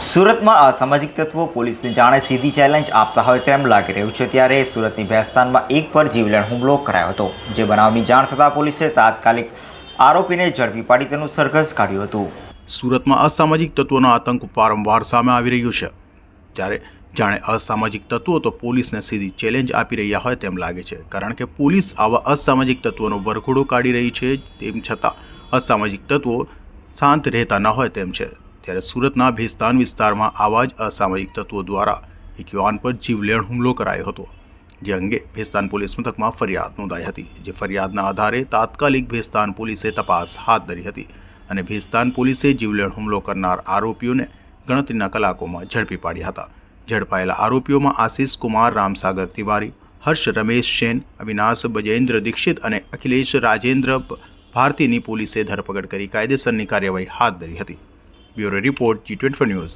સુરતમાં અસામાજિક તત્વો પોલીસને જાણે સીધી ચેલેન્જ આપતા હોય તેમ લાગી રહ્યું છે। ત્યારે સુરતની ભેસ્તાનમાં એક પર જીવલેણ હુમલો કરાયો હતો, જે બનાવની જાણ થતાં પોલીસે તાત્કાલિક આરોપીને ઝડપી પાડી તેનું સરઘસ કાઢ્યું હતું। સુરતમાં અસામાજિક તત્વોનો આતંક વારંવાર સામે આવી રહ્યો છે, ત્યારે જાણે અસામાજિક તત્વો તો પોલીસને સીધી ચેલેન્જ આપી રહ્યા હોય તેમ લાગે છે, કારણ કે પોલીસ આવા અસામાજિક તત્વોનો વરઘોડો કાઢી રહી છે। તેમ છતાં અસામાજિક તત્વો શાંત રહેતા ન હોય તેમ છે। ત્યારે સુરતના ભેસ્તાન વિસ્તારમાં આવા જ અસામાજિક તત્વો દ્વારા એક યુવાન પર જીવલેણ હુમલો કરાયો હતો, જે અંગે ભેસ્તાન પોલીસ મથકમાં ફરિયાદ નોંધાઈ હતી। જે ફરિયાદના આધારે તાત્કાલિક ભેસ્તાન પોલીસે તપાસ હાથ ધરી હતી અને ભેસ્તાન પોલીસે જીવલેણ હુમલો કરનાર આરોપીઓને ગણતરીના કલાકોમાં ઝડપી પાડ્યા હતા। ઝડપાયેલા આરોપીઓમાં આશિષ કુમાર રામસાગર તિવારી, હર્ષ રમેશ સેન, અવિનાશ બજેન્દ્ર દીક્ષિત અને અખિલેશ રાજેન્દ્ર ભારતીની પોલીસે ધરપકડ કરી કાયદેસરની કાર્યવાહી હાથ ધરી હતી। Bureau report G24 news.